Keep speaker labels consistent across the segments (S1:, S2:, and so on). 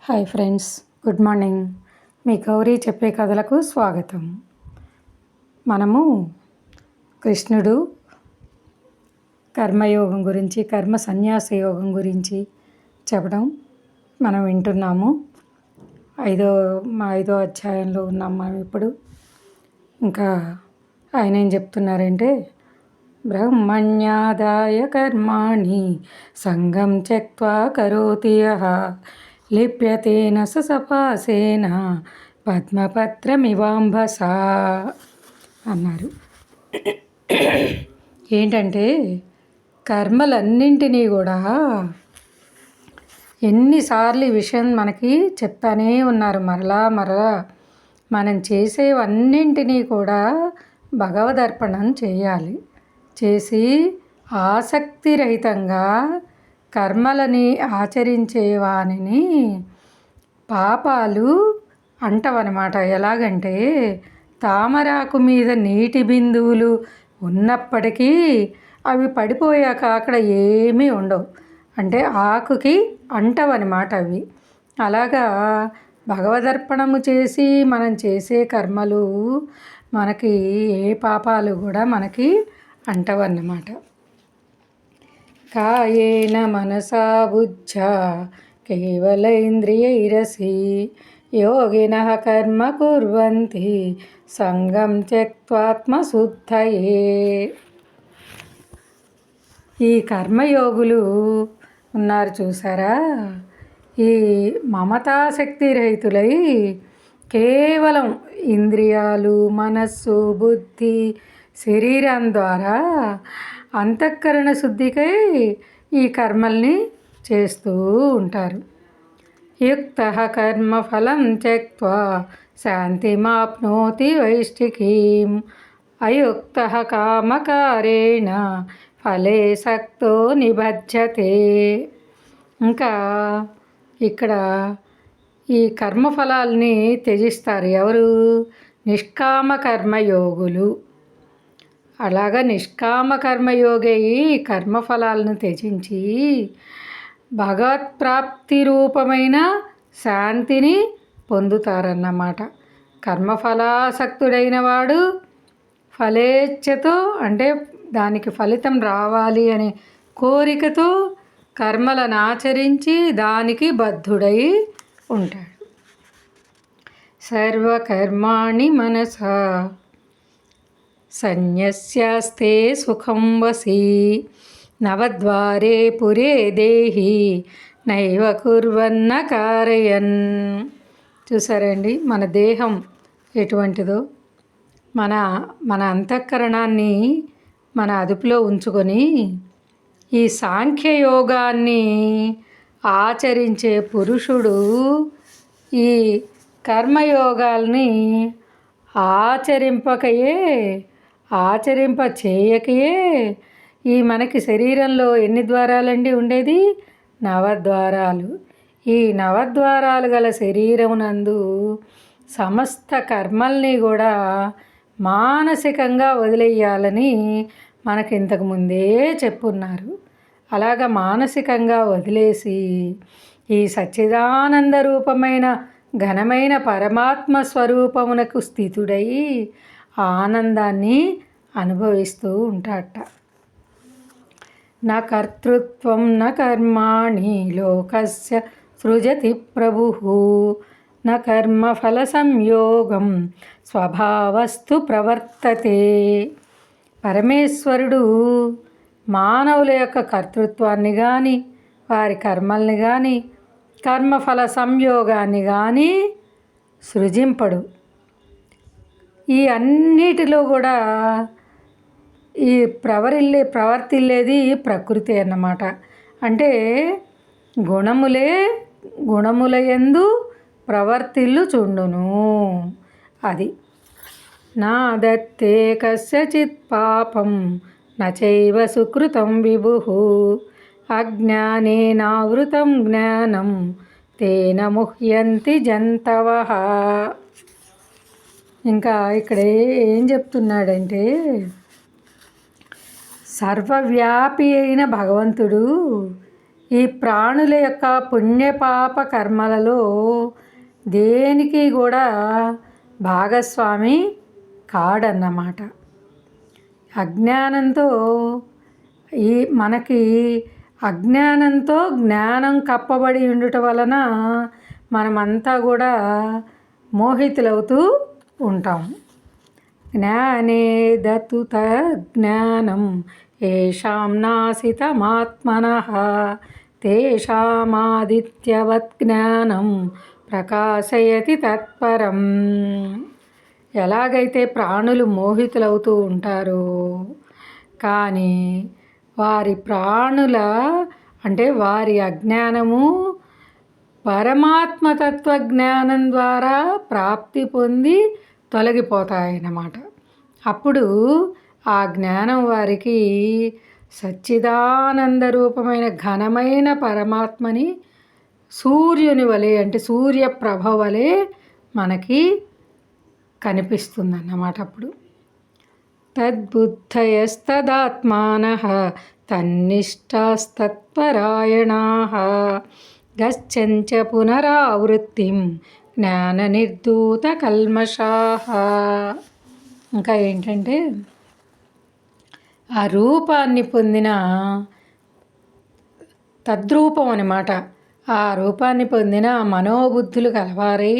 S1: Hi friends, good morning. మీ గౌరీ చెప్పే కథలకు స్వాగతం. మనము కృష్ణుడు కర్మయోగం గురించి, కర్మ సన్యాస యోగం గురించి చెప్పడం మనం వింటున్నాము. ఐదో అధ్యాయంలో ఉన్నాం మనం ఇప్పుడు. ఇంకా ఆయన ఏం చెప్తున్నారంటే, బ్రహ్మణ్యాదాయ కర్మాణి సంగం త్యక్త్వా కరోతి యః లిప్యతేన సపాసేన పద్మపత్రమివాంబసా అన్నారు. ఏంటంటే కర్మలన్నింటినీ కూడా ఎన్నిసార్లు ఈ విషయం మనకి చెప్తానే ఉన్నారు. మరలా మనం చేసేవన్నింటినీ కూడా భగవదర్పణం చేయాలి. చేసి ఆసక్తిరహితంగా కర్మలని ఆచరించే వానిని పాపాలు అంటవన్నమాట. ఎలాగంటే తామరాకు మీద నీటి బిందువులు ఉన్నప్పటికీ అవి పడిపోయాక అక్కడ ఏమీ ఉండవు. అంటే ఆకుకి అంటవన్నమాట అవి. అలాగా భగవదర్పణము చేసి మనం చేసే కర్మలు మనకి ఏ పాపాలు కూడా మనకి అంటవన్నమాట. కాయేన మనసా బుద్ధ్యా కేవలైంద్రియైరసి యోగినః కర్మ కుర్వంతి సంగం త్యక్త్వాత్మశుద్ధయే. ఈ కర్మయోగులు ఉన్నారు చూసారా, ఈ మమతాశక్తి రహితులై కేవలం ఇంద్రియాలు, మనస్సు, బుద్ధి, శరీరం ద్వారా అంతఃకరణ శుద్ధికై ఈ కర్మల్ని చేస్తూ ఉంటారు. యుక్తః కర్మఫలం త్యక్త్వా శాంతిమాప్నోతి వైష్ఠికీం అయుక్తః కామకారేణ ఫలే సక్తో నిబధ్యతే. ఇంకా ఇక్కడ ఈ కర్మఫలాల్ని త్యజిస్తారు ఎవరు? నిష్కామ కర్మయోగులు. అలాగా నిష్కామ కర్మయోగి కర్మఫలాలను త్యజించి భగవత్ప్రాప్తి రూపమైన శాంతిని పొందుతారన్నమాట. కర్మఫలాసక్తుడైన వాడు ఫలేచ్ఛతో, అంటే దానికి ఫలితం రావాలి అనే కోరికతో కర్మలను ఆచరించి దానికి బద్ధుడై ఉంటాడు. సర్వకర్మాణి మనసా సన్యస్యాస్తే సుఖం వసి నవద్వారే పురే దేహి నైవ కుర్వన్న కారయన్. చూసారండి మన దేహం ఎటువంటిదో. మన అంతఃకరణాన్ని మన అదుపులో ఉంచుకొని ఈ సాంఖ్యయోగాన్ని ఆచరించే పురుషుడు ఈ కర్మయోగాల్ని ఆచరింప చేయకయే ఈ మనకి శరీరంలో ఎన్ని ద్వారాలండి ఉండేది? 9 ద్వారాలు. ఈ 9 ద్వారాలు గల శరీరమునందు సమస్త కర్మల్ని కూడా మానసికంగా వదిలేయాలని మనకి ఇంతకుముందే చెప్పున్నారు. అలాగా మానసికంగా వదిలేసి ఈ సచ్చిదానంద రూపమైన ఘనమైన పరమాత్మ స్వరూపమునకు స్థితుడై ఆనందాన్ని అనుభవిస్తూ ఉంటాడట. నా కర్తృత్వం న కర్మాణి లోకస్య సృజతి ప్రభుః న కర్మఫల సంయోగం స్వభావస్తు ప్రవర్తతే. పరమేశ్వరుడు మానవుల యొక్క కర్తృత్వాన్ని కానీ, వారి కర్మల్ని కానీ, కర్మఫల సంయోగాన్ని కానీ సృజింపడు. ఈ అన్నిటిలో కూడా ఈ ప్రవర్తిల్లేది ప్రకృతి అన్నమాట. అంటే గుణములయందు ప్రవర్తిల్లుచుండును. అది నా దత్తే కస్యచిత్ పాపం నచైవ సుకృతం విభుః అజ్ఞానేనావృతం జ్ఞానం తేన ముహ్యంతి జంతవః. ఇంకా ఇక్కడ ఏం చెప్తున్నాడంటే, సర్వవ్యాపి అయిన భగవంతుడు ఈ ప్రాణుల యొక్క పుణ్యపాప కర్మలలో దేనికి కూడా భాగస్వామి కాడన్నమాట. అజ్ఞానంతో మనకి అజ్ఞానంతో జ్ఞానం కప్పబడి ఉండుట వలన మనమంతా కూడా మోహితులవుతూ ఉంటాం. జ్ఞానే దతుత జ్ఞానం ఏషాం నాసితమాత్మనః తేషామాదిత్యవత్ జ్ఞానం ప్రకాశయతి తత్పరం. ఎలాగైతే ప్రాణులు మోహితులవుతూ ఉంటారో, కానీ వారి అజ్ఞానము పరమాత్మతత్వ జ్ఞానం ద్వారా ప్రాప్తి పొంది తొలగిపోతాయన్నమాట. అప్పుడు ఆ జ్ఞానం వారికి సచ్చిదానంద రూపమైన ఘనమైన పరమాత్మని సూర్యుని వలె, అంటే సూర్యప్రభ వలె మనకి కనిపిస్తుందన్నమాట. అప్పుడు తద్బుద్ధయస్తదాత్మానః తన్నిష్టాస్తత్పరాయణాః గచ్చంచ పునరావృత్తిం జ్ఞాననిర్ధూత కల్మషాః. ఇంకా ఏంటంటే, ఆ రూపాన్ని పొందిన తద్రూపం అన్నమాట. ఆ రూపాన్ని పొందిన మనోబుద్ధులు కలవారై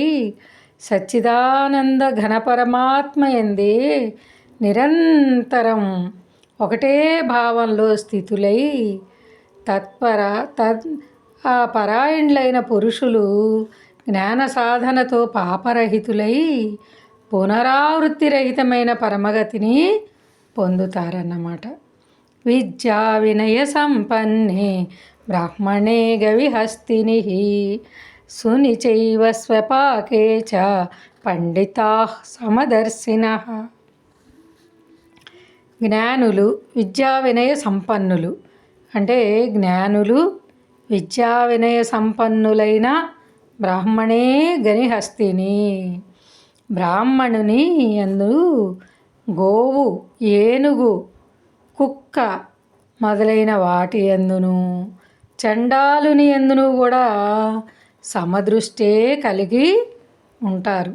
S1: సచ్చిదానంద ఘనపరమాత్మ యందే నిరంతరం ఒకటే భావంలో స్థితులై ఆ పరాయణులైన పురుషులు జ్ఞాన సాధనతో పాపరహితులై పునరావృత్తి రహితమైన పరమగతిని పొందుతారన్నమాట. విద్యా వినయ సంపన్నే బ్రాహ్మణే గవిహస్తిని సునిచైవ స్వపాకే చ పండితాః సమదర్శినః. జ్ఞానులు విద్యా వినయ సంపన్నులు అంటే జ్ఞానులు విద్యా వినయ సంపన్నులైన బ్రాహ్మణే గనిహస్తిని. బ్రాహ్మణుని యందు గోవు, ఏనుగు, కుక్క మొదలైన వాటి యందును, చండాలుని యందును కూడా సమదృష్టే కలిగి ఉంటారు.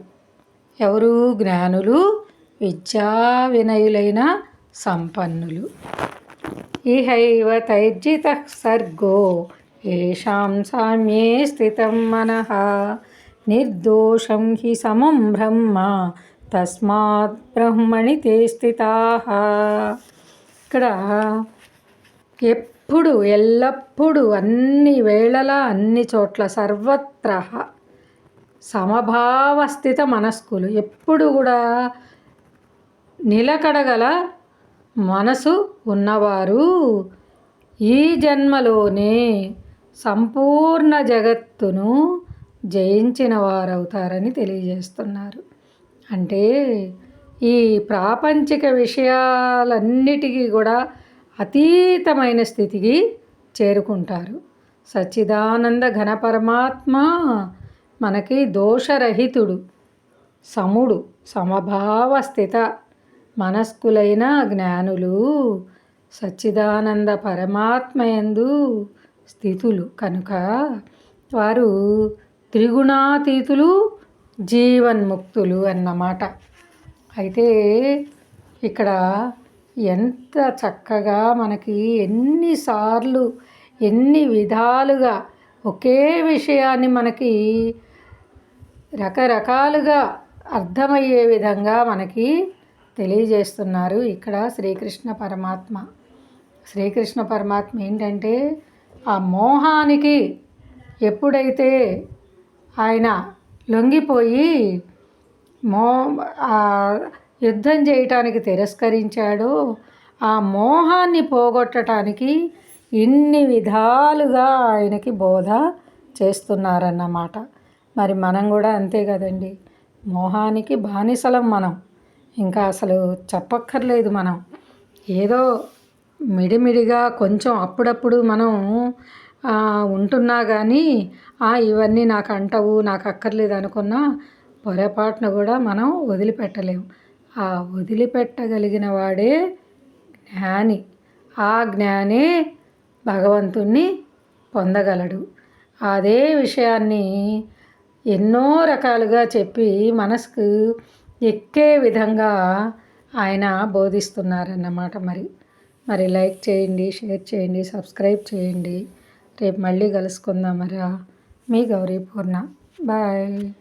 S1: ఎవరు? జ్ఞానులు, విద్యా వినయులైన సంపన్నులు. ఇహైవ తైర్జితః సర్గో ఏషాం సామ్యే స్థితం మనః నిర్దోషం హి సమం బ్రహ్మ తస్మాత్ బ్రహ్మణి తే స్థితాః. ఇక్కడ ఎప్పుడు ఎల్లప్పుడూ అన్ని వేళలా అన్ని చోట్ల సర్వత్ర సమభావస్థిత మనస్కులు, ఎప్పుడు కూడా నిలకడగల మనసు ఉన్నవారు ఈ జన్మలోనే సంపూర్ణ జగత్తును జయించిన వారవుతారని తెలియజేస్తున్నారు. అంటే ఈ ప్రాపంచిక విషయాలన్నిటికీ కూడా అతీతమైన స్థితికి చేరుకుంటారు. సచ్చిదానంద ఘన పరమాత్మ మనకి దోషరహితుడు, సముడు, సమభావ స్థిత మనస్కులైన జ్ఞానులు సచ్చిదానంద పరమాత్మయందు స్థితులు కనుక వారు త్రిగుణాతీతులు, జీవన్ముక్తులు అన్నమాట. అయితే ఇక్కడ ఎంత చక్కగా మనకి ఎన్నిసార్లు ఎన్ని విధాలుగా ఒకే విషయాన్ని మనకి రకరకాలుగా అర్థమయ్యే విధంగా మనకి తెలియజేస్తున్నారు ఇక్కడ శ్రీకృష్ణ పరమాత్మ. శ్రీకృష్ణ పరమాత్మ ఏంటంటే ఆ మోహానికి ఎప్పుడైతే ఆయన లొంగిపోయి యుద్ధం చేయటానికి తిరస్కరించాడో ఆ మోహాన్ని పోగొట్టడానికి ఇన్ని విధాలుగా ఆయనకి బోధ చేస్తున్నారన్నమాట. మరి మనం కూడా అంతే కదండి, మోహానికి బానిసలం మనం. ఇంకా అసలు చెప్పక్కర్లేదు. మనం ఏదో మిడిమిడిగా కొంచెం అప్పుడప్పుడు మనం ఉంటున్నా కానీ ఇవన్నీ నాకు అంటవు, నాకు అక్కర్లేదు అనుకున్నా పొరపాటున కూడా మనం వదిలిపెట్టలేము. ఆ వదిలిపెట్టగలిగిన వాడే జ్ఞాని. ఆ జ్ఞానే భగవంతుణ్ణి పొందగలడు. అదే విషయాన్ని ఎన్నో రకాలుగా చెప్పి మనసుకు ఎక్కే విధంగా ఆయన బోధిస్తున్నారన్నమాట. మరి లైక్ చేయండి, షేర్ చేయండి, సబ్స్క్రైబ్ చేయండి. రేపు మళ్ళీ కలుసుకుందాం. మీ గౌరీ పూర్ణ. బాయ్.